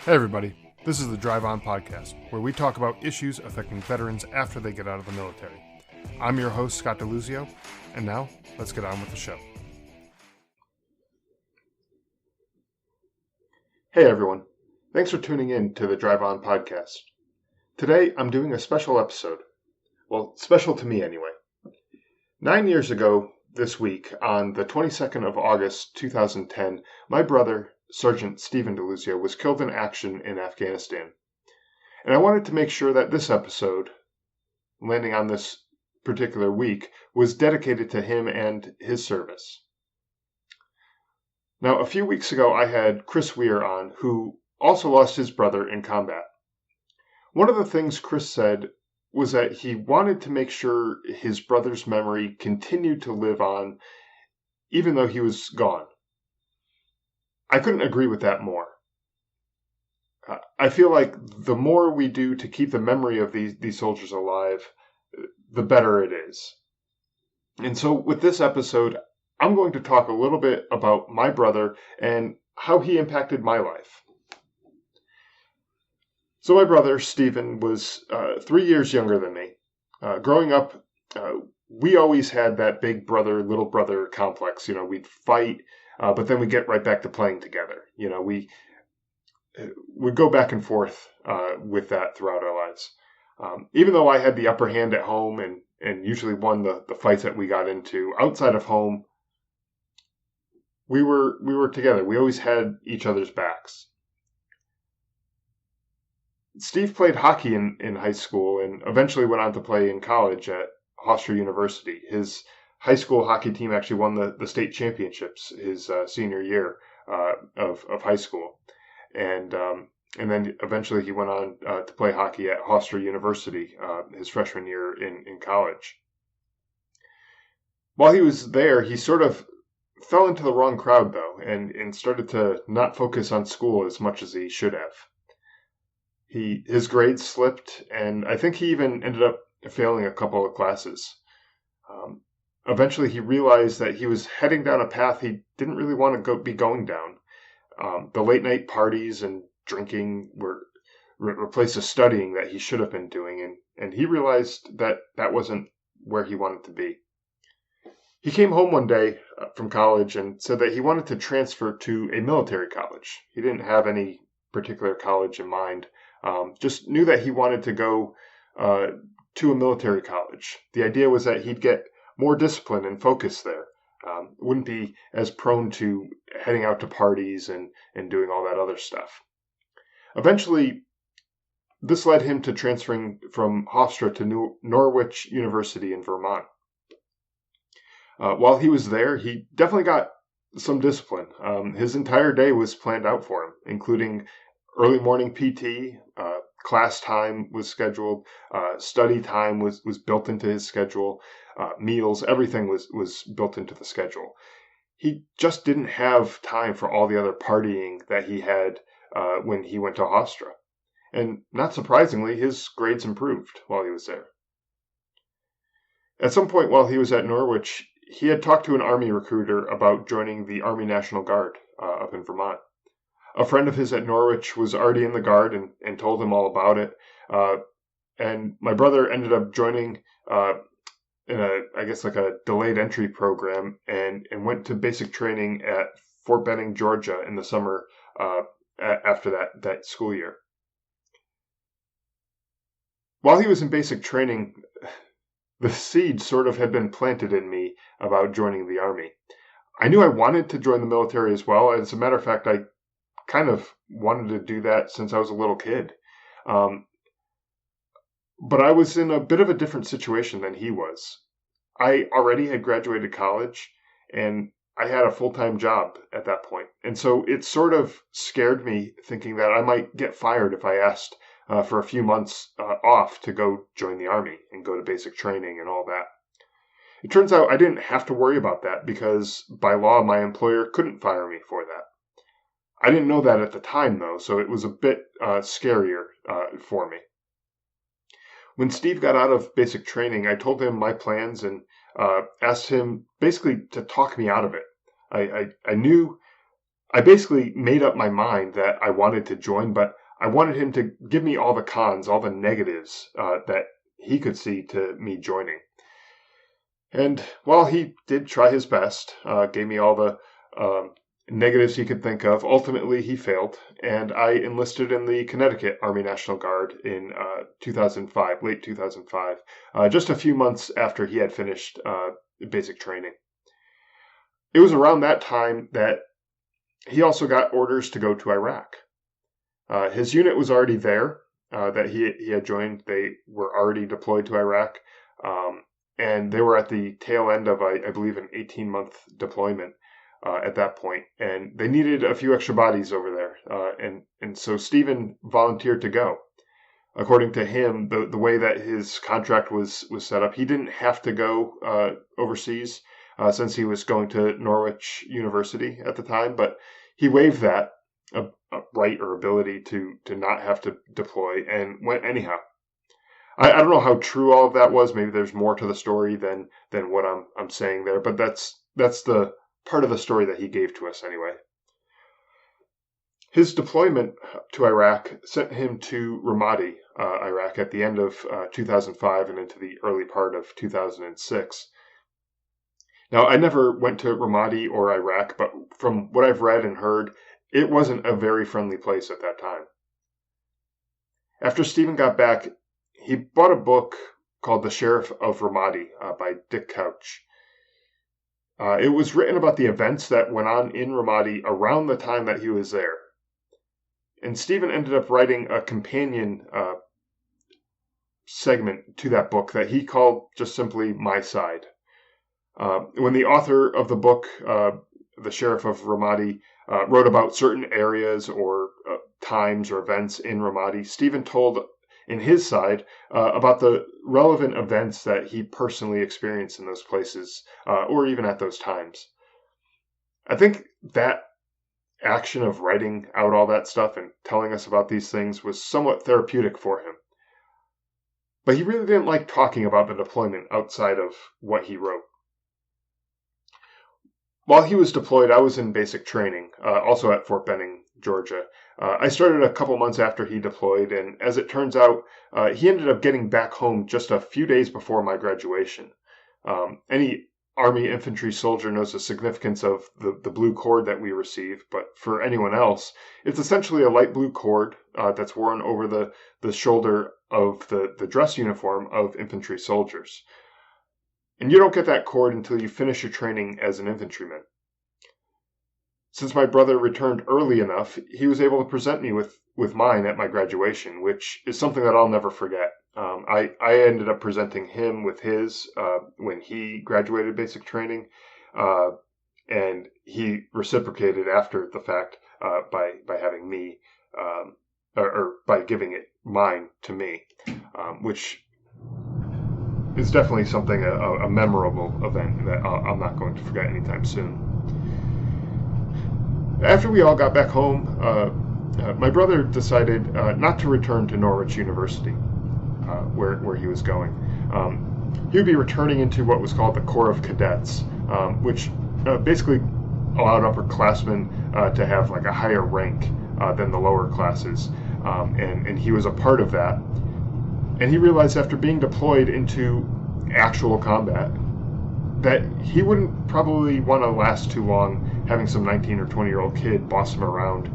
Hey everybody, this is the Drive On Podcast, where we talk about issues affecting veterans after they get out of the military. I'm your host, Scott DeLuzio, and now let's get on with the show. Hey everyone, thanks for tuning in to the Drive On Podcast. Today I'm doing a special episode. Well, special to me anyway. 9 years ago this week, on the 22nd of August 2010, my brother, Sergeant Stephen DeLuzio, was killed in action in Afghanistan. And I wanted to make sure that this episode, landing on this particular week, was dedicated to him and his service. Now, a few weeks ago, I had Chris Weir on, who also lost his brother in combat. One of the things Chris said was that he wanted to make sure his brother's memory continued to live on, even though he was gone. I couldn't agree with that more. I feel like the more we do to keep the memory of these soldiers alive, the better it is. And so with this episode, I'm going to talk a little bit about my brother and how he impacted my life. So my brother, Stephen, was 3 years younger than me. Growing up, we always had that big brother, little brother complex. You know, we'd fight, but then we'd get right back to playing together. You know, we would go back and forth with that throughout our lives. Even though I had the upper hand at home and usually won the fights that we got into, outside of home, we were together. We always had each other's backs. Steve played hockey in high school and eventually went on to play in college at Hofstra University. His high school hockey team actually won the state championships his senior year of high school. And then eventually he went on to play hockey at Hofstra University his freshman year in college. While he was there, he sort of fell into the wrong crowd, though, and started to not focus on school as much as he should have. His grades slipped, and I think he even ended up failing a couple of classes. Eventually, he realized that he was heading down a path he didn't really want to be going down. The late night parties and drinking were replaced the studying that he should have been doing, and he realized that that wasn't where he wanted to be. He came home one day from college and said that he wanted to transfer to a military college. He didn't have any particular college in mind. Just knew that he wanted to go to a military college. The idea was that he'd get more discipline and focus there. Wouldn't be as prone to heading out to parties and doing all that other stuff. Eventually, this led him to transferring from Hofstra to Norwich University in Vermont. While he was there, he definitely got some discipline. His entire day was planned out for him, including early morning PT, class time was scheduled, study time was built into his schedule, meals, everything was built into the schedule. He just didn't have time for all the other partying that he had when he went to Hofstra. And not surprisingly, his grades improved while he was there. At some point while he was at Norwich, he had talked to an Army recruiter about joining the Army National Guard up in Vermont. A friend of his at Norwich was already in the Guard and told him all about it. And my brother ended up joining in a delayed entry program and went to basic training at Fort Benning, Georgia in the summer after that school year. While he was in basic training, the seed sort of had been planted in me about joining the Army. I knew I wanted to join the military as well. As a matter of fact, I kind of wanted to do that since I was a little kid. But I was in a bit of a different situation than he was. I already had graduated college and I had a full-time job at that point. And so it sort of scared me thinking that I might get fired if I asked for a few months off to go join the Army and go to basic training and all that. It turns out I didn't have to worry about that because by law my employer couldn't fire me for that. I didn't know that at the time though, so it was a bit scarier for me. When Steve got out of basic training, I told him my plans and asked him basically to talk me out of it. I knew I basically made up my mind that I wanted to join, but I wanted him to give me all the cons, all the negatives that he could see to me joining. And while he did try his best, gave me all the negatives he could think of, ultimately he failed, and I enlisted in the Connecticut Army National Guard in 2005, late 2005, just a few months after he had finished basic training. It was around that time that he also got orders to go to Iraq. His unit was already there, that he had joined. They were already deployed to Iraq, and they were at the tail end of, I believe, an 18-month deployment at that point, and they needed a few extra bodies over there, and so Stephen volunteered to go. According to him, the way that his contract was set up, he didn't have to go overseas since he was going to Norwich University at the time, but he waived that right or ability to not have to deploy and went anyhow. I don't know how true all of that was. Maybe there's more to the story than what I'm saying there, but that's the part of the story that he gave to us anyway. His deployment to Iraq sent him to Ramadi, Iraq, at the end of 2005 and into the early part of 2006. Now, I never went to Ramadi or Iraq, but from what I've read and heard, it wasn't a very friendly place at that time. After Stephen got back, he bought a book called The Sheriff of Ramadi by Dick Couch. It was written about the events that went on in Ramadi around the time that he was there. And Stephen ended up writing a companion segment to that book that he called just simply My Side. When the author of the book, The Sheriff of Ramadi, wrote about certain areas or times or events in Ramadi, Stephen told in his side about the relevant events that he personally experienced in those places or even at those times. I think that action of writing out all that stuff and telling us about these things was somewhat therapeutic for him. But he really didn't like talking about the deployment outside of what he wrote. While he was deployed, I was in basic training, also at Fort Benning, Georgia. I started a couple months after he deployed, and as it turns out, he ended up getting back home just a few days before my graduation. Any Army infantry soldier knows the significance of the blue cord that we receive, but for anyone else, it's essentially a light blue cord that's worn over the shoulder of the dress uniform of infantry soldiers. And you don't get that cord until you finish your training as an infantryman. Since my brother returned early enough, he was able to present me with mine at my graduation, which is something that I'll never forget. I ended up presenting him with his when he graduated basic training, and he reciprocated after the fact by having me, or by giving it mine to me, which is definitely something, a memorable event that I'm not going to forget anytime soon. After we all got back home, my brother decided not to return to Norwich University, where he was going. He would be returning into what was called the Corps of Cadets, which basically allowed upperclassmen to have like a higher rank than the lower classes, and he was a part of that. And he realized after being deployed into actual combat that he wouldn't probably want to last too long having some 19 or 20-year-old kid boss him around,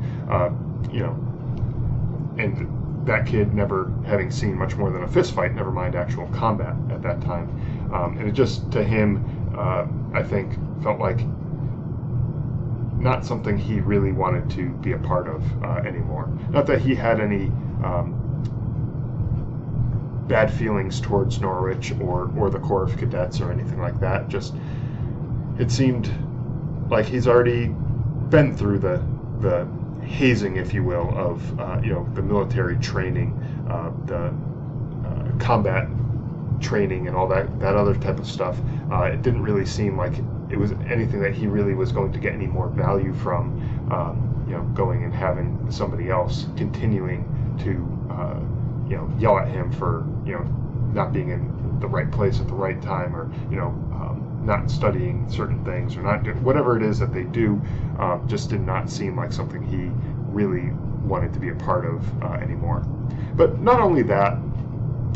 and that kid never having seen much more than a fist fight, never mind actual combat at that time. And it just, to him, I think, felt like not something he really wanted to be a part of anymore. Not that he had any bad feelings towards Norwich or the Corps of Cadets or anything like that. Just, it seemed like he's already been through the hazing, if you will, of the military training, the combat training, and all that other type of stuff. It didn't really seem like it was anything that he really was going to get any more value from, going and having somebody else continuing to yell at him for not being in the right place at the right time, or not studying certain things or not whatever it is that they do, just did not seem like something he really wanted to be a part of anymore. But not only that,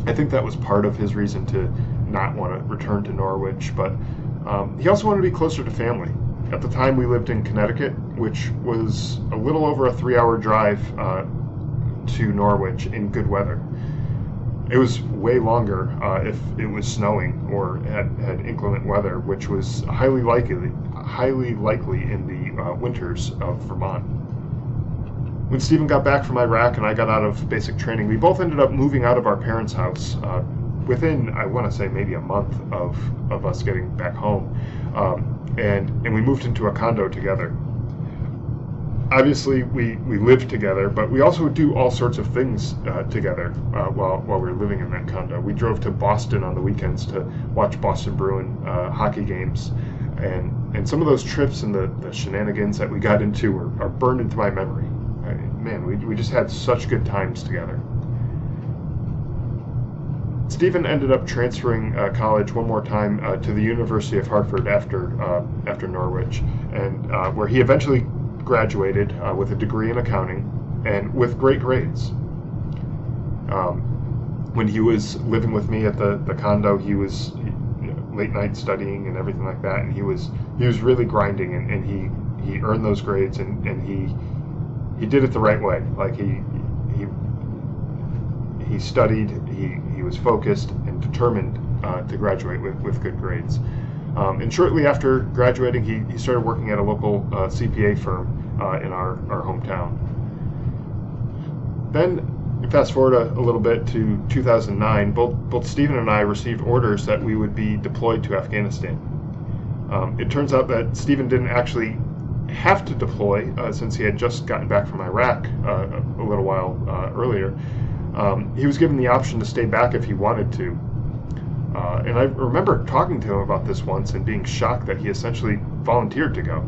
I think that was part of his reason to not want to return to Norwich, but he also wanted to be closer to family. At the time, we lived in Connecticut, which was a little over a 3-hour drive to Norwich in good weather. It was way longer if it was snowing or had inclement weather, which was highly likely in the winters of Vermont. When Stephen got back from Iraq and I got out of basic training, we both ended up moving out of our parents' house within, I want to say, maybe a month of us getting back home. And we moved into a condo together. Obviously, we lived together, but we also would do all sorts of things together while we were living in that condo. We drove to Boston on the weekends to watch Boston Bruin hockey games. And some of those trips and the shenanigans that we got into are burned into my memory. Man, we just had such good times together. Stephen ended up transferring college one more time to the University of Hartford after Norwich, and where he eventually graduated with a degree in accounting and with great grades. When he was living with me at the condo, he was late night studying and everything like that, and he was really grinding, and he earned those grades, and he did it the right way. Like he studied, he was focused and determined to graduate with good grades. And shortly after graduating, he started working at a local CPA firm in our hometown. Then, fast forward a little bit to 2009, both Stephen and I received orders that we would be deployed to Afghanistan. It turns out that Stephen didn't actually have to deploy since he had just gotten back from Iraq a little while earlier. He was given the option to stay back if he wanted to. And I remember talking to him about this once and being shocked that he essentially volunteered to go.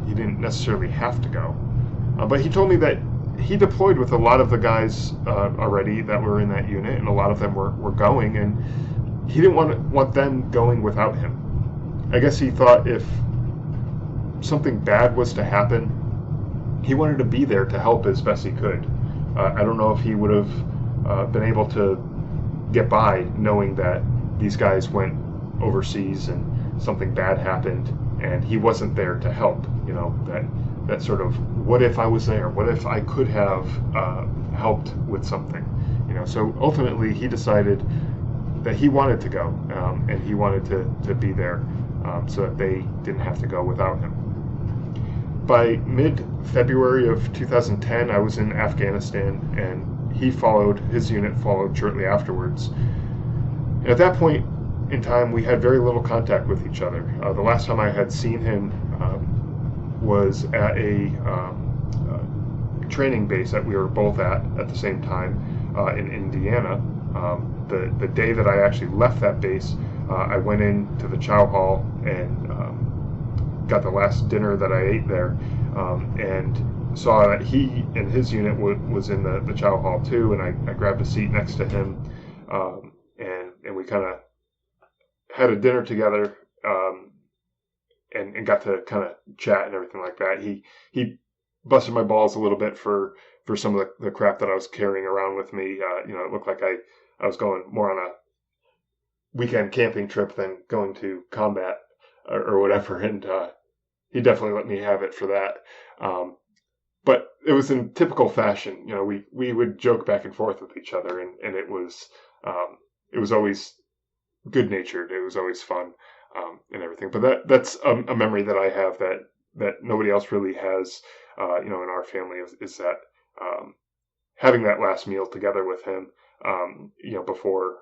He didn't necessarily have to go. But he told me that he deployed with a lot of the guys already that were in that unit, and a lot of them were going, and he didn't want them going without him. I guess he thought if something bad was to happen, he wanted to be there to help as best he could. I don't know if he would have been able to get by knowing that these guys went overseas and something bad happened and he wasn't there to help. You know, that sort of, what if I was there? What if I could have helped with something? You know, so ultimately he decided that he wanted to go, and he wanted to be there so that they didn't have to go without him. By mid-February of 2010, I was in Afghanistan, and his unit followed shortly afterwards. And at that point in time, we had very little contact with each other. The last time I had seen him was at a training base that we were both at the same time in Indiana. The day that I actually left that base, I went into the chow hall and got the last dinner that I ate there, and saw that he and his unit was in the chow hall too, and I grabbed a seat next to him, and we kind of had a dinner together, and got to kind of chat and everything like that. He busted my balls a little bit for some of the crap that I was carrying around with me. It looked like I was going more on a weekend camping trip than going to combat or whatever, and he definitely let me have it for that. But it was in typical fashion. You know, we would joke back and forth with each other, and it was always good-natured. It was always fun, and everything. But that's a memory that I have that nobody else really has, in our family, is that having that last meal together with him, before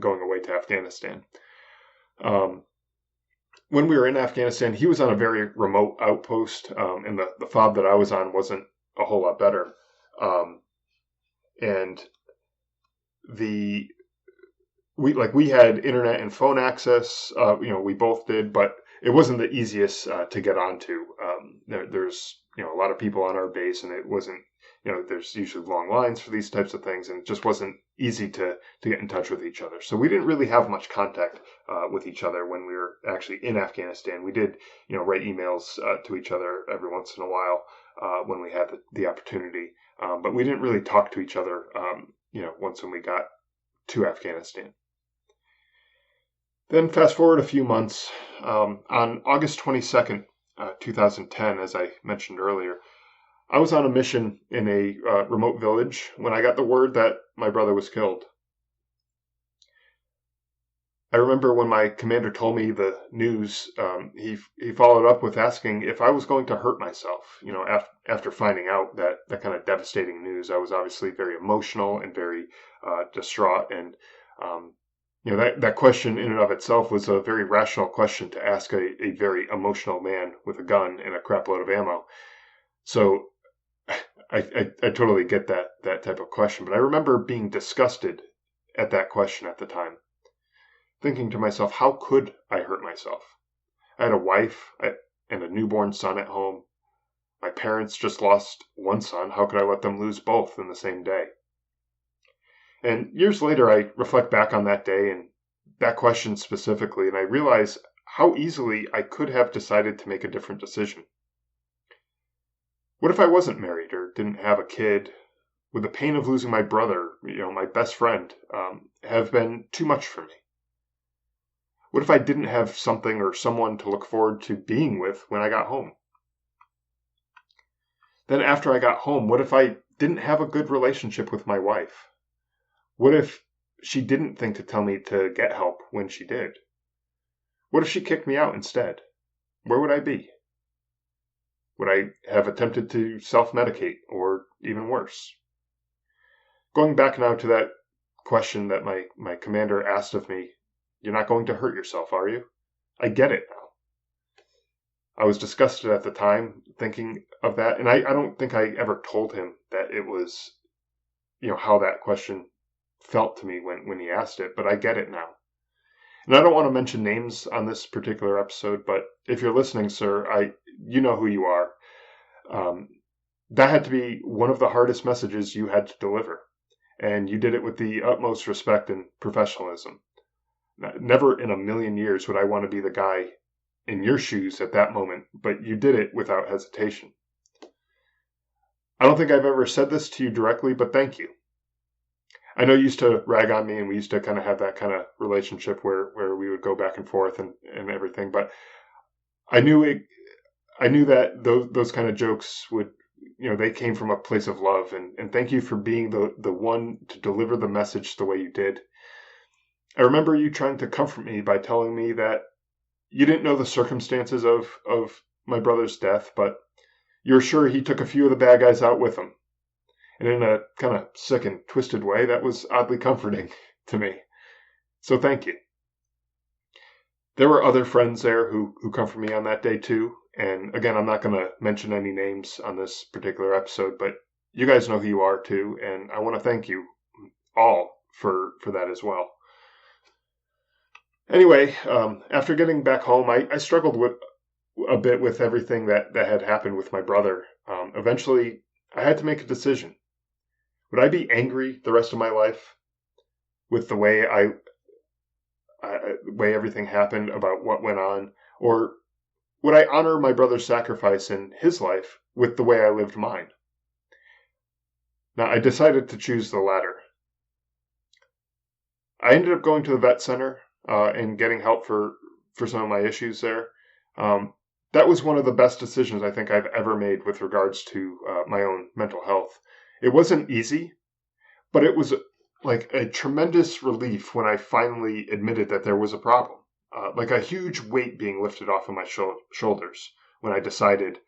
going away to Afghanistan. When we were in Afghanistan, he was on a very remote outpost, and the fob that I was on wasn't a whole lot better. And we had internet and phone access, we both did, but it wasn't the easiest to get onto. There's a lot of people on our base, and it wasn't there's usually long lines for these types of things, and it just wasn't easy to get in touch with each other. So we didn't really have much contact with each other when we were actually in Afghanistan. We did write emails to each other every once in a while when we had the opportunity, but we didn't really talk to each other. Once when we got to Afghanistan. Then fast forward a few months, on August 22nd, 2010, as I mentioned earlier, I was on a mission in a remote village when I got the word that my brother was killed. I remember when my commander told me the news, he followed up with asking if I was going to hurt myself. After finding out that kind of devastating news, I was obviously very emotional and very distraught, and that question in and of itself was a very rational question to ask a very emotional man with a gun and a crap load of ammo. So I totally get that type of question, but I remember being disgusted at that question at the time, thinking to myself, how could I hurt myself? I had a wife and a newborn son at home. My parents just lost one son. How could I let them lose both in the same day? And years later, I reflect back on that day and that question specifically, and I realize how easily I could have decided to make a different decision. What if I wasn't married or didn't have a kid? Would the pain of losing my brother, my best friend, have been too much for me? What if I didn't have something or someone to look forward to being with when I got home? Then after I got home, what if I didn't have a good relationship with my wife? What if she didn't think to tell me to get help when she did? What if she kicked me out instead? Where would I be? Would I have attempted to self-medicate, or even worse? Going back now to that question that my commander asked of me, you're not going to hurt yourself, are you? I get it now. I was disgusted at the time thinking of that, and I don't think I ever told him that it was, how that question felt to me when he asked it, but I get it now. And I don't want to mention names on this particular episode, but if you're listening, sir, you know who you are. That had to be one of the hardest messages you had to deliver, and you did it with the utmost respect and professionalism. Never in a million years would I want to be the guy in your shoes at that moment, but you did it without hesitation. I don't think I've ever said this to you directly, but thank you. I know you used to rag on me, and we used to kind of have that kind of relationship where we would go back and forth and everything, but I knew that those kind of jokes would, they came from a place of love, and thank you for being the one to deliver the message the way you did. I remember you trying to comfort me by telling me that you didn't know the circumstances of my brother's death, but you're sure he took a few of the bad guys out with him. And in a kind of sick and twisted way, that was oddly comforting to me. So thank you. There were other friends there who comforted me on that day too. And again, I'm not going to mention any names on this particular episode, but you guys know who you are too. And I want to thank you all for that as well. Anyway, after getting back home, I struggled a bit with everything that had happened with my brother. Eventually, I had to make a decision. Would I be angry the rest of my life with the way way everything happened, about what went on, or would I honor my brother's sacrifice in his life with the way I lived mine? Now, I decided to choose the latter. I ended up going to the vet center and getting help for some of my issues there. That was one of the best decisions I think I've ever made with regards to my own mental health. It wasn't easy, but it was like a tremendous relief when I finally admitted that there was a problem. Like a huge weight being lifted off of my shoulders when I decided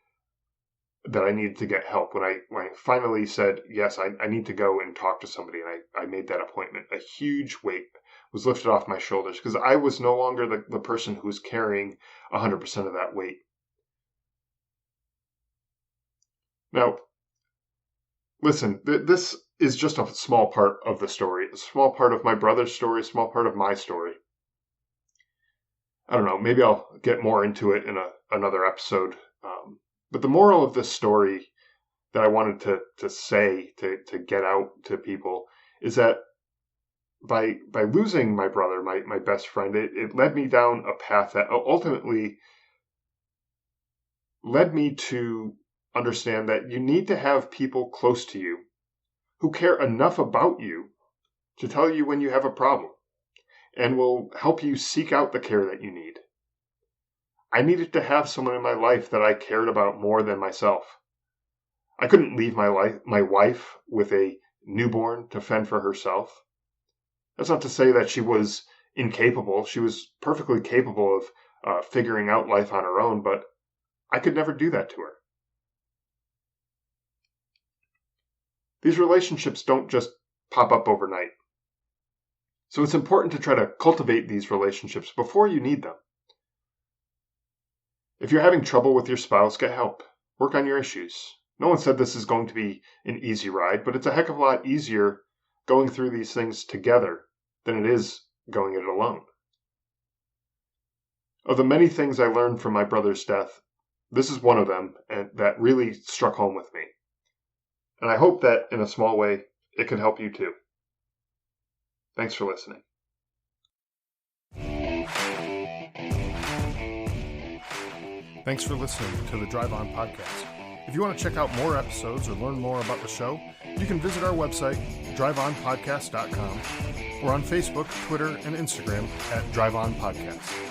that I needed to get help. When I finally said, yes, I need to go and talk to somebody, and I made that appointment, a huge weight was lifted off my shoulders because I was no longer the person who was carrying 100% of that weight. Now, listen, this is just a small part of the story, a small part of my brother's story, a small part of my story. I don't know, maybe I'll get more into it in another episode. But the moral of this story that I wanted to say, to get out to people, is that by losing my brother, my best friend, it led me down a path that ultimately led me to understand that you need to have people close to you who care enough about you to tell you when you have a problem and will help you seek out the care that you need. I needed to have someone in my life that I cared about more than myself. I couldn't leave my wife with a newborn to fend for herself. That's not to say that she was incapable. She was perfectly capable of figuring out life on her own, but I could never do that to her. These relationships don't just pop up overnight. So it's important to try to cultivate these relationships before you need them. If you're having trouble with your spouse, get help. Work on your issues. No one said this is going to be an easy ride, but it's a heck of a lot easier going through these things together than it is going it alone. Of the many things I learned from my brother's death, this is one of them, and that really struck home with me. And I hope that in a small way, it can help you too. Thanks for listening. Thanks for listening to the Drive On Podcast. If you want to check out more episodes or learn more about the show, you can visit our website, driveonpodcast.com, or on Facebook, Twitter, and Instagram at Drive On Podcast.